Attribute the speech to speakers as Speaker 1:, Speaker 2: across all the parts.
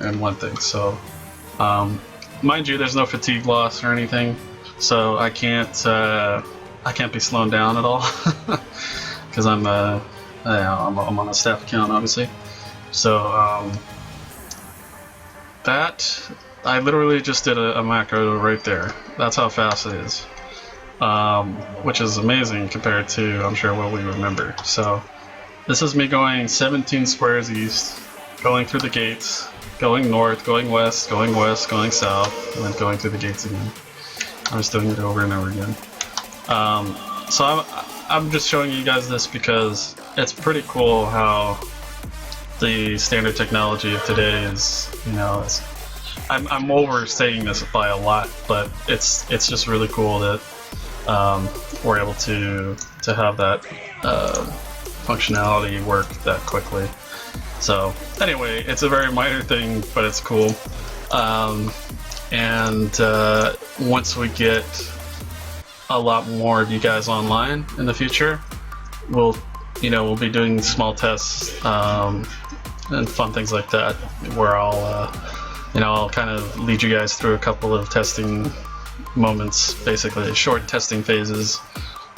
Speaker 1: and one thing. So, mind you, there's no fatigue loss or anything, so I can't be slowed down at all because I'm on a staff account, obviously. So that I literally just did a macro right there. That's how fast it is, which is amazing compared to, I'm sure, what we remember. So this is me going 17 squares east, going through the gates, going north, going west, going south, and then going through the gates again. I'm just doing it over and over again. So I'm just showing you guys this because it's pretty cool how the standard technology of today is, I'm overstating this by a lot, but it's just really cool that we're able to have that functionality work that quickly. So anyway, it's a very minor thing, but it's cool. And once we get a lot more of you guys online in the future, we'll be doing small tests and fun things like that, where I'll kind of lead you guys through a couple of testing moments, basically short testing phases,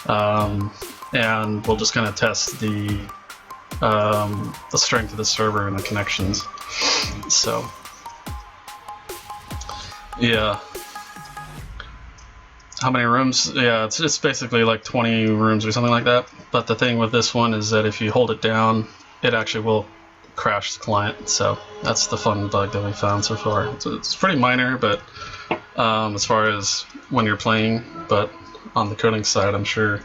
Speaker 1: and we'll just kind of test the strength of the server and the connections. So yeah, how many rooms? Yeah, it's basically like 20 rooms or something like that. But the thing with this one is that if you hold it down, it actually will crash the client. So that's the fun bug that we found so far. It's pretty minor, but as far as when you're playing, but on the coding side, I'm sure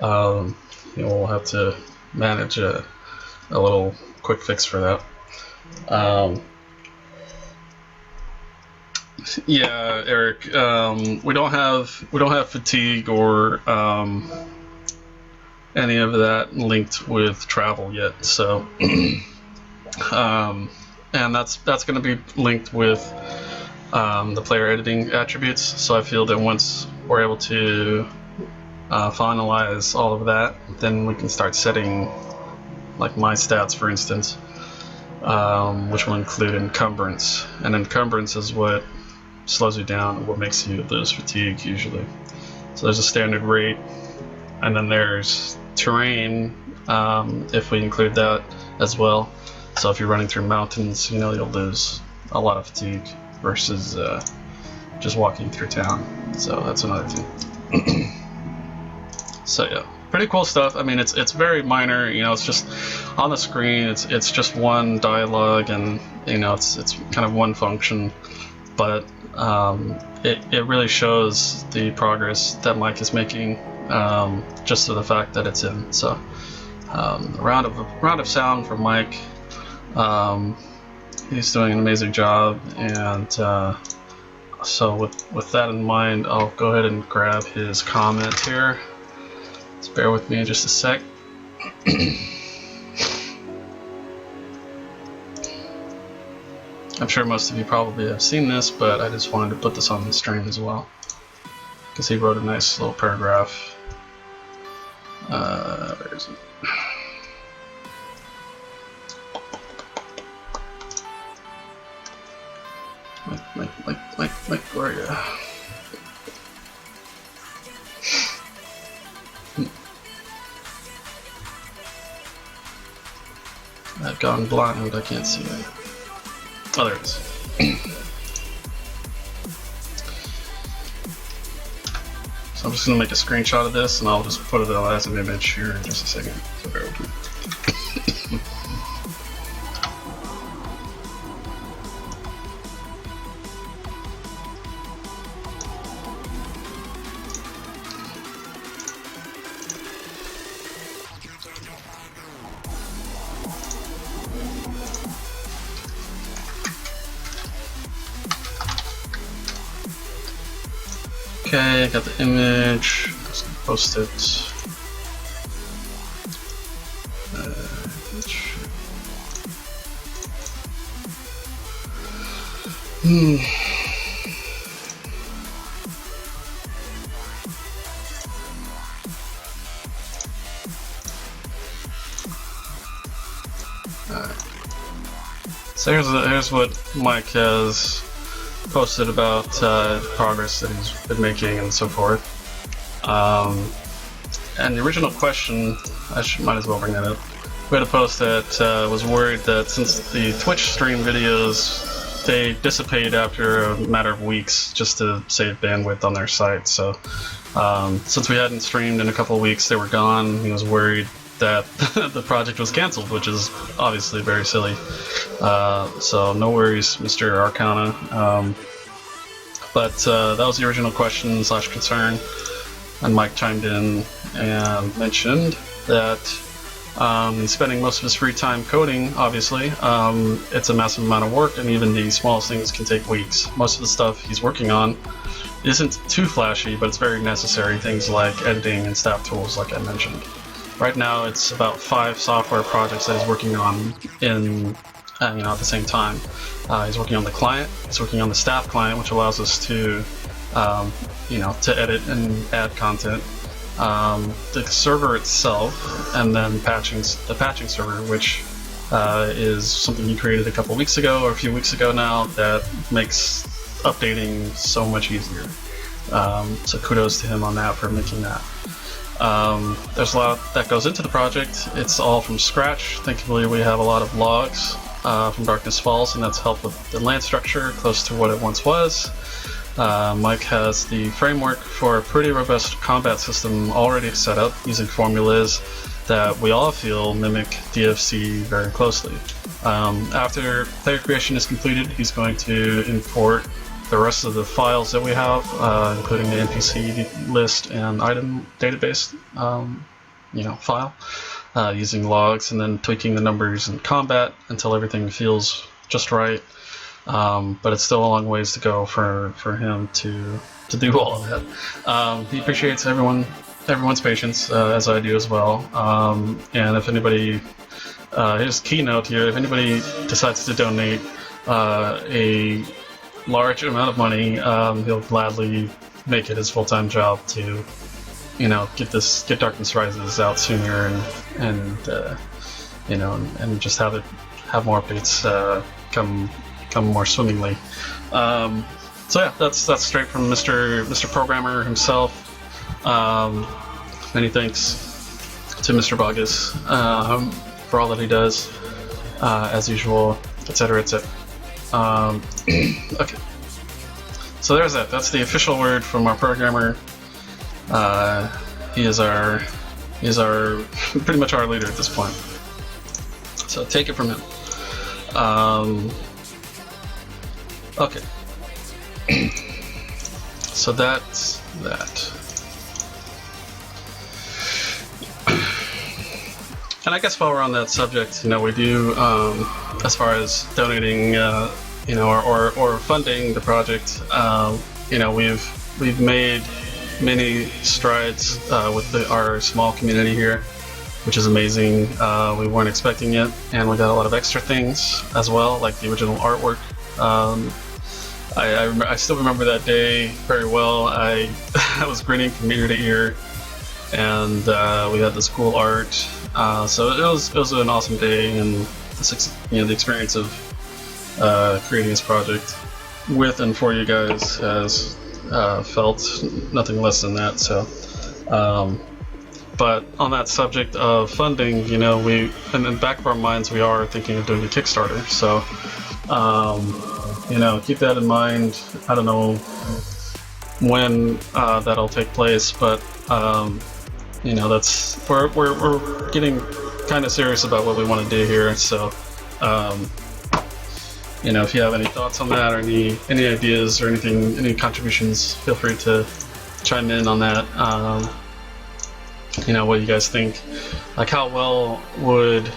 Speaker 1: we'll have to manage a little quick fix for that. Yeah, Eric, we don't have fatigue or any of that linked with travel yet. So, and that's going to be linked with the player editing attributes. So I feel that once we're able to finalize all of that, then we can start setting, like my stats, for instance, which will include encumbrance. And encumbrance is what slows you down, what makes you lose fatigue usually. So there's a standard rate, and then there's terrain, if we include that as well. So if you're running through mountains, you'll lose a lot of fatigue versus just walking through town. So that's another thing. So yeah, pretty cool stuff. I mean, it's very minor. It's just on the screen. It's just one dialogue, and it's kind of one function, but it really shows the progress that Mike is making, just to the fact that it's in. So round of sound from Mike. He's doing an amazing job, and so with that in mind, I'll go ahead and grab his comment here. Just bear with me just a sec. I'm sure most of you probably have seen this, but I just wanted to put this on the stream as well, because he wrote a nice little paragraph. Where is it? Mike, where are you? I've gone blind, I can't see it. Oh, there it is. So I'm just going to make a screenshot of this, and I'll just put it as an image here in just a second. So bear with me. Okay, I got the image. Just gonna post it. So here's what Mike has posted about progress that he's been making and so forth. And the original question, might as well bring that up. We had a post that was worried that since the Twitch stream videos, they dissipate after a matter of weeks just to save bandwidth on their site. So since we hadn't streamed in a couple of weeks, they were gone. He was worried that the project was canceled, which is obviously very silly. So no worries, Mr. Arcana. But that was the original question / concern. And Mike chimed in and mentioned that he's spending most of his free time coding, obviously. It's a massive amount of work, and even the smallest things can take weeks. Most of the stuff he's working on isn't too flashy, but it's very necessary. Things like editing and staff tools, like I mentioned. Right now, it's about 5 software projects that he's working on at the same time. He's working on the client, he's working on the staff client, which allows us to to edit and add content. The server itself, and then the patching server, which is something he created a couple weeks ago or a few weeks ago now, that makes updating so much easier. So kudos to him on that for making that. There's a lot that goes into the project. It's all from scratch. Thankfully, we have a lot of logs from Darkness Falls, and that's helped with the land structure close to what it once was. Mike has the framework for a pretty robust combat system already set up using formulas that we all feel mimic DFC very closely. After player creation is completed, he's going to import the rest of the files that we have, including the NPC list and item database file, using logs, and then tweaking the numbers in combat until everything feels just right. But it's still a long ways to go for him to do all of that. He appreciates everyone's patience, as I do as well. And if anybody, here's a keynote here, if anybody decides to donate a large amount of money, he'll gladly make it his full-time job to, get Darkness Rises out sooner and just have more updates come more swimmingly. So yeah, that's straight from Mr. Programmer himself. Many thanks to Mr. Bogus for all that he does, as usual, etc., etc. Okay, so there's that. That's the official word from our programmer. He is our pretty much our leader at this point. So take it from him. Okay. So that's that. And I guess while we're on that subject, we do, as far as donating, or funding the project, we've made many strides with our small community here, which is amazing. We weren't expecting it, and we got a lot of extra things as well, like the original artwork. I still remember that day very well. I was grinning from ear to ear, and we had this cool art. So it was an awesome day, and the experience of creating this project with and for you guys has felt nothing less than that. So, but on that subject of funding, in the back of our minds, we are thinking of doing a Kickstarter. So, keep that in mind. I don't know when that'll take place, but we're getting kind of serious about what we want to do here. So, if you have any thoughts on that, or any ideas or anything, any contributions, feel free to chime in on that. What you guys think? Like, how well would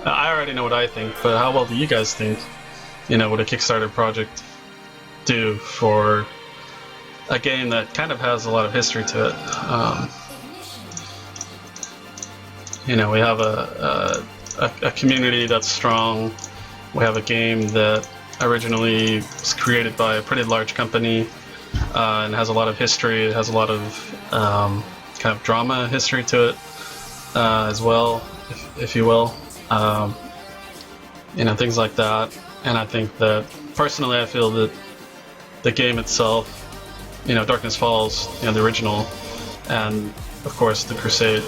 Speaker 1: I already know what I think, but how well do you guys think? Would a Kickstarter project do for a game that kind of has a lot of history to it? We have a community that's strong. We have a game that originally was created by a pretty large company and has a lot of history. It has a lot of kind of drama history to it as well, if you will. Things like that. And I think that, personally, I feel that the game itself, Darkness Falls, the original, and of course the Crusade,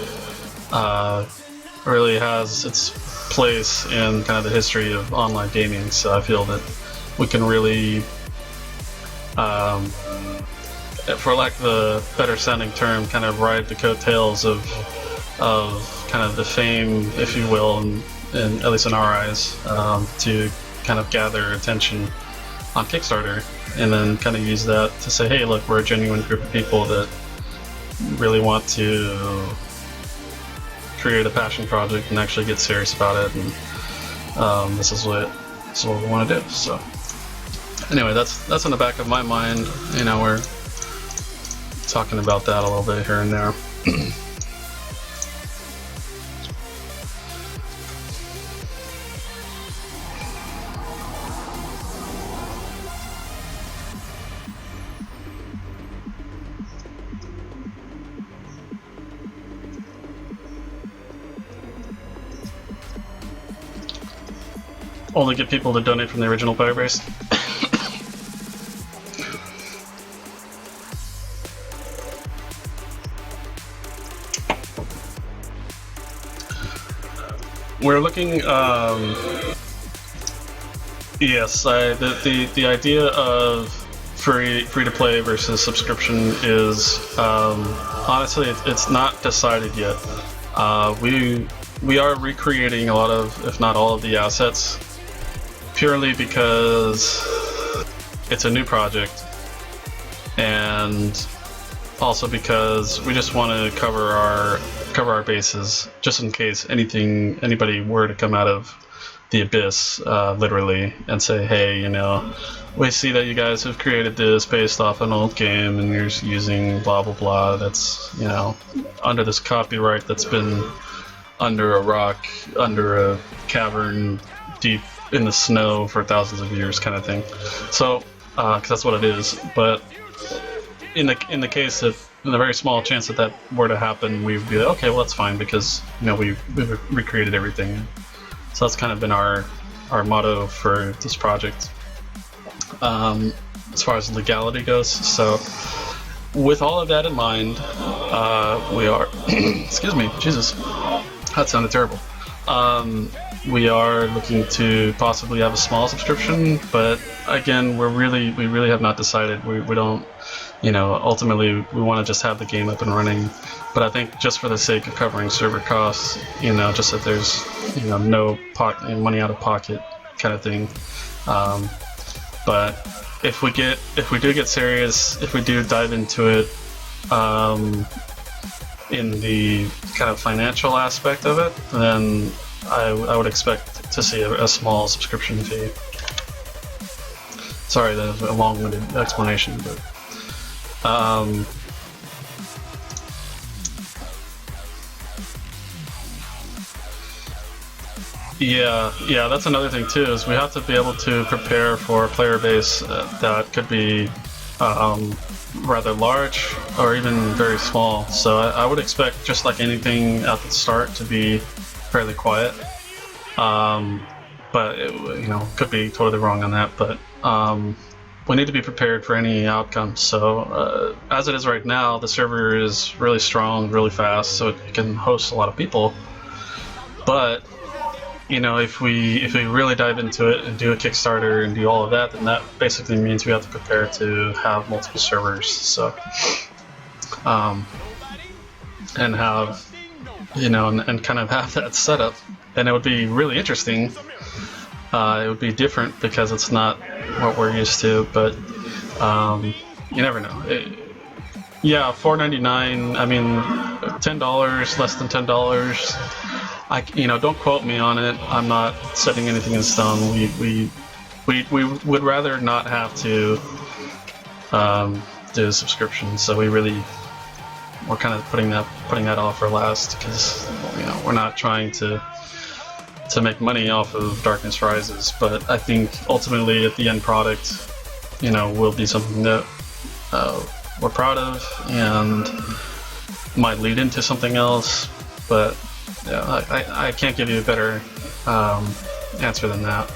Speaker 1: really has its place in kind of the history of online gaming. So I feel that we can really, for lack of a better sounding term, kind of ride the coattails of kind of the fame, if you will, and at least in our eyes, to kind of gather attention on Kickstarter, and then kind of use that to say, hey, look, we're a genuine group of people that really want to create a passion project and actually get serious about it, and this is what we want to do. So anyway, that's in the back of my mind. We're talking about that a little bit here and there. Only get people to donate from the original Firebase. We're looking. Yes, the idea of free to play versus subscription is honestly it's not decided yet. We are recreating a lot of, if not all of, the assets, purely because it's a new project, and also because we just want to cover our bases, just in case anybody were to come out of the abyss, literally, and say, hey, we see that you guys have created this based off an old game, and you're using blah blah blah that's under this copyright that's been under a rock, under a cavern, deep in the snow for thousands of years, kind of thing. So, because that's what it is. But in the case of, in the very small chance that were to happen, we'd be like, okay, well, that's fine, because we've recreated everything. So that's kind of been our motto for this project, as far as legality goes. So with all of that in mind, we are excuse me, Jesus, that sounded terrible. We are looking to possibly have a small subscription, but again, we really have not decided. We don't, ultimately we want to just have the game up and running. But I think just for the sake of covering server costs, just that there's, no money out of pocket kind of thing. But if we do get serious, if we do dive into it, in the kind of financial aspect of it, then I would expect to see a small subscription fee. Sorry, that was a long-winded explanation, but yeah, that's another thing too, is we have to be able to prepare for a player base that could be rather large or even very small. So I would expect, just like anything at the start, to be fairly quiet. But it, could be totally wrong on that. But we need to be prepared for any outcome. So as it is right now, the server is really strong, really fast, so it can host a lot of people. But if we really dive into it and do a Kickstarter and do all of that, then that basically means we have to prepare to have multiple servers. So, and have, and kind of have that setup, and it would be really interesting. It would be different because it's not what we're used to, but you never know. Yeah, $4.99. I mean, $10, less than $10. Don't quote me on it. I'm not setting anything in stone. We would rather not have to do a subscription. So we're kind of putting that off for last, because we're not trying to make money off of Darkness Rises. But I think ultimately, at the end product, will be something that we're proud of and might lead into something else. But yeah, I can't give you a better answer than that.